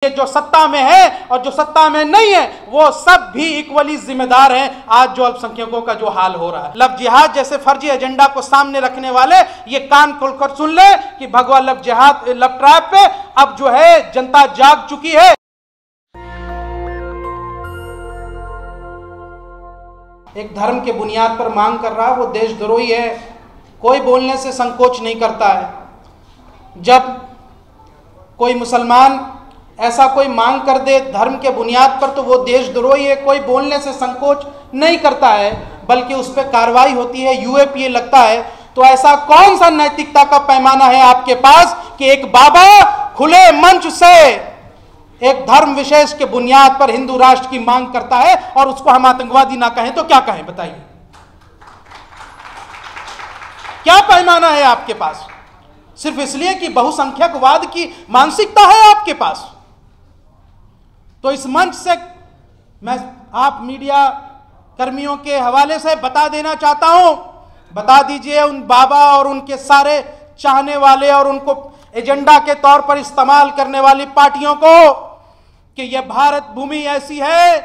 जो सत्ता में है और जो सत्ता में नहीं है वो सब भी इक्वली जिम्मेदार हैं आज जो अल्पसंख्यकों का जो हाल हो रहा है। लव जिहाद जैसे फर्जी एजेंडा को सामने रखने वाले ये कान खोलकर सुन ले कि भगवा लव जिहाद लव ट्रैप पे अब जो है जनता जाग चुकी है। एक धर्म के बुनियाद पर मांग कर रहा है वो देशद्रोही है, कोई बोलने से संकोच नहीं करता है। जब कोई मुसलमान ऐसा कोई मांग कर दे धर्म के बुनियाद पर तो वो देशद्रोही है, कोई बोलने से संकोच नहीं करता है बल्कि उस पर कार्रवाई होती है, यूएपीए लगता है। तो ऐसा कौन सा नैतिकता का पैमाना है आपके पास कि एक बाबा खुले मंच से एक धर्म विशेष के बुनियाद पर हिंदू राष्ट्र की मांग करता है और उसको हम आतंकवादी ना कहें तो क्या कहें? बताइए, क्या पैमाना है आपके पास? सिर्फ इसलिए कि बहुसंख्यकवाद की मानसिकता है आपके पास। तो इस मंच से मैं आप मीडिया कर्मियों के हवाले से बता देना चाहता हूं, बता दीजिए उन बाबा और उनके सारे चाहने वाले और उनको एजेंडा के तौर पर इस्तेमाल करने वाली पार्टियों को कि यह भारत भूमि ऐसी है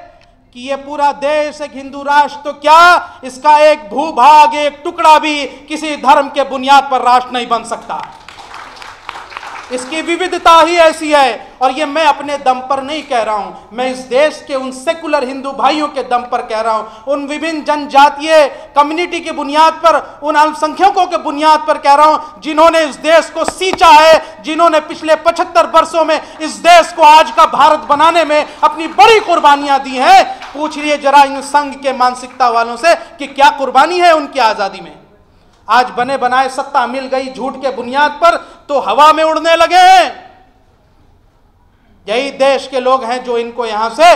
कि यह पूरा देश एक हिंदू राष्ट्र तो क्या इसका एक भूभाग एक टुकड़ा भी किसी धर्म के बुनियाद पर राष्ट्र नहीं बन सकता। इसकी विविधता ही ऐसी है और ये मैं अपने दम पर नहीं कह रहा हूं, मैं इस देश के उन सेकुलर हिंदू भाइयों के दम पर कह रहा हूं, उन विभिन्न जनजातीय कम्युनिटी की बुनियाद पर, उन अल्पसंख्यकों के बुनियाद पर कह रहा हूं जिन्होंने इस देश को सींचा है, जिन्होंने पिछले 75 वर्षों में इस देश को आज का भारत बनाने में अपनी बड़ी कुर्बानियां दी हैं। पूछिए जरा इन संघ के मानसिकता वालों से कि क्या कुर्बानी है उनकी आजादी में। आज बने बनाए सत्ता मिल गई झूठ के बुनियाद पर तो हवा में उड़ने लगे हैं। यही देश के लोग हैं जो इनको यहां से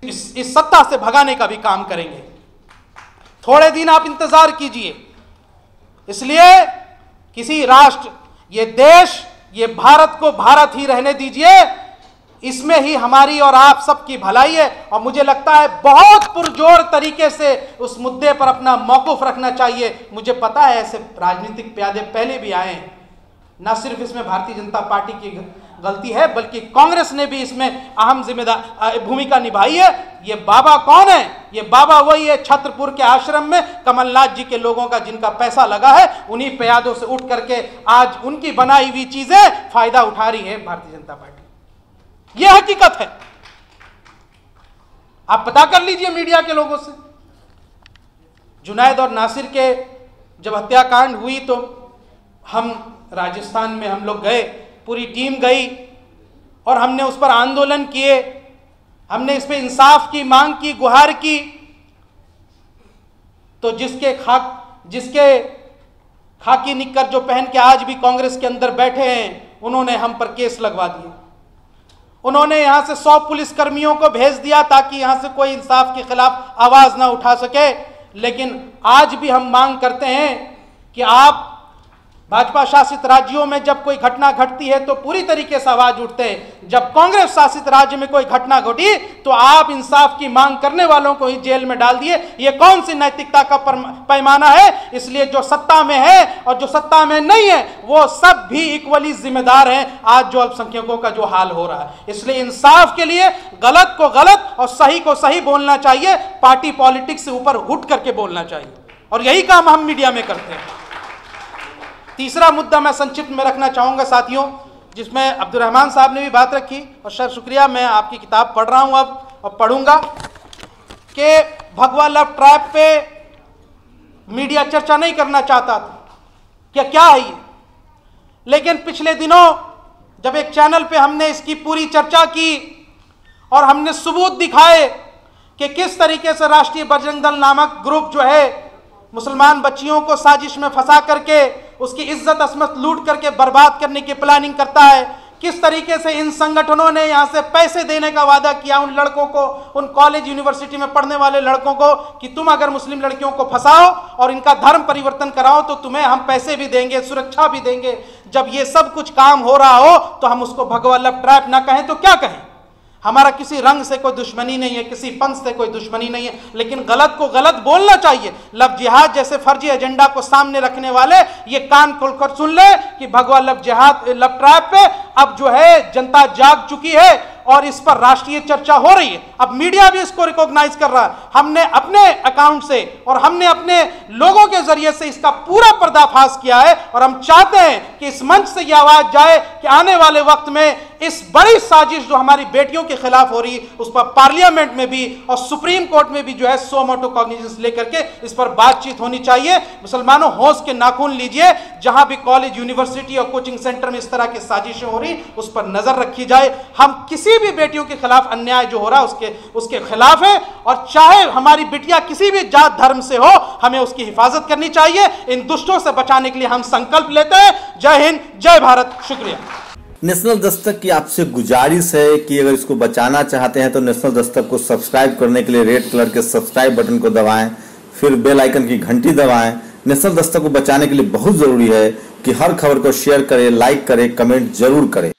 इस सत्ता से भगाने का भी काम करेंगे। थोड़े दिन आप इंतजार कीजिए। इसलिए किसी राष्ट्र, ये देश, ये भारत को भारत ही रहने दीजिए, इसमें ही हमारी और आप सबकी भलाई है। और मुझे लगता है बहुत पुरजोर तरीके से उस मुद्दे पर अपना मौक़िफ़ रखना चाहिए। मुझे पता है ऐसे राजनीतिक प्यादे पहले भी आए हैं, न सिर्फ इसमें भारतीय जनता पार्टी की गलती है बल्कि कांग्रेस ने भी इसमें अहम भूमिका निभाई है। ये बाबा कौन है? ये बाबा वही है छत्रपुर के आश्रम में कमलनाथ जी के लोगों का जिनका पैसा लगा है, उन्हीं प्यादों से उठ करके आज उनकी बनाई हुई चीजें फायदा उठा रही है भारतीय जनता पार्टी। यह हकीकत है, आप पता कर लीजिए मीडिया के लोगों से। जुनैद और नासिर के जब हत्याकांड हुई तो हम राजस्थान में हम लोग गए, पूरी टीम गई और हमने उस पर आंदोलन किए, हमने इस पर इंसाफ की मांग की, गुहार की। तो जिसके खाकी निक्कर जो पहन के आज भी कांग्रेस के अंदर बैठे हैं, उन्होंने हम पर केस लगवा दिए। उन्होंने यहां से 100 पुलिस कर्मियों को भेज दिया ताकि यहां से कोई इंसाफ के खिलाफ आवाज ना उठा सके। लेकिन आज भी हम मांग करते हैं कि आप भाजपा शासित राज्यों में जब कोई घटना घटती है तो पूरी तरीके से आवाज उठते हैं, जब कांग्रेस शासित राज्य में कोई घटना घटी तो आप इंसाफ की मांग करने वालों को ही जेल में डाल दिए। ये कौन सी नैतिकता का पैमाना है? इसलिए जो सत्ता में है और जो सत्ता में नहीं है वो सब भी इक्वली जिम्मेदार हैं आज जो अल्पसंख्यकों का जो हाल हो रहा है। इसलिए इंसाफ के लिए गलत को गलत और सही को सही बोलना चाहिए, पार्टी पॉलिटिक्स से ऊपर उठ करके बोलना चाहिए और यही काम हम मीडिया में करते हैं। तीसरा मुद्दा मैं संक्षिप्त में रखना चाहूँगा साथियों, जिसमें अब्दुर्रहमान साहब ने भी बात रखी और सर शुक्रिया, मैं आपकी किताब पढ़ रहा हूँ अब और पढ़ूंगा कि भगवा लव ट्रैप पे मीडिया चर्चा नहीं करना चाहता था क्या है ये। लेकिन पिछले दिनों जब एक चैनल पे हमने इसकी पूरी चर्चा की और हमने सबूत दिखाए कि किस तरीके से राष्ट्रीय बजरंग दल नामक ग्रुप जो है मुसलमान बच्चियों को साजिश में फंसा करके उसकी इज्जत असमत लूट करके बर्बाद करने की प्लानिंग करता है, किस तरीके से इन संगठनों ने यहाँ से पैसे देने का वादा किया उन लड़कों को, उन कॉलेज यूनिवर्सिटी में पढ़ने वाले लड़कों को कि तुम अगर मुस्लिम लड़कियों को फंसाओ और इनका धर्म परिवर्तन कराओ तो तुम्हें हम पैसे भी देंगे, सुरक्षा भी देंगे। जब ये सब कुछ काम हो रहा हो तो हम उसको भगवा लव ट्रैप ना कहें तो क्या कहें? हमारा किसी रंग से कोई दुश्मनी नहीं है, किसी पंथ से कोई दुश्मनी नहीं है, लेकिन गलत को गलत बोलना चाहिए। लव जिहाद जैसे फर्जी एजेंडा को सामने रखने वाले ये कान खोलकर सुन ले कि भगवा लव जिहाद लव ट्रैप पे अब जो है जनता जाग चुकी है और इस पर राष्ट्रीय चर्चा हो रही है। अब मीडिया भी इसको रिकॉग्नाइज कर रहा है। हमने अपने अकाउंट से और हमने अपने लोगों के जरिए से इसका पूरा पर्दाफाश किया है और हम चाहते हैं कि इस मंच से यह आवाज जाए कि आने वाले वक्त में इस बड़ी साजिश जो हमारी बेटियों के खिलाफ हो रही है उस पर पार्लियामेंट में भी और सुप्रीम कोर्ट में भी जो है सो मोटो कॉग्निजेंस लेकर के इस पर बातचीत होनी चाहिए। मुसलमानों, होश के नाखून लीजिए। जहां भी कॉलेज, यूनिवर्सिटी और कोचिंग सेंटर में इस तरह की साजिशें हो रही उस पर नजर रखी जाए। हम किसी भी बेटियों के खिलाफ अन्याय जो हो रहा है उसके खिलाफ है और चाहे हमारी बिटिया किसी भी जात धर्म से हो, हमें उसकी हिफाजत करनी चाहिए। इन दुष्टों से बचाने के लिए हम संकल्प लेते हैं। जय हिंद, जय भारत, शुक्रिया। नेशनल दस्तक की आपसे गुजारिश है कि अगर इसको बचाना चाहते हैं तो नेशनल दस्तक को सब्सक्राइब करने के लिए रेड कलर के सब्सक्राइब बटन को दबाएं, फिर बेल आइकन की घंटी दबाएं। नेशनल दस्तक को बचाने के लिए बहुत जरूरी है कि हर खबर को शेयर करें, लाइक करें, कमेंट जरूर करें।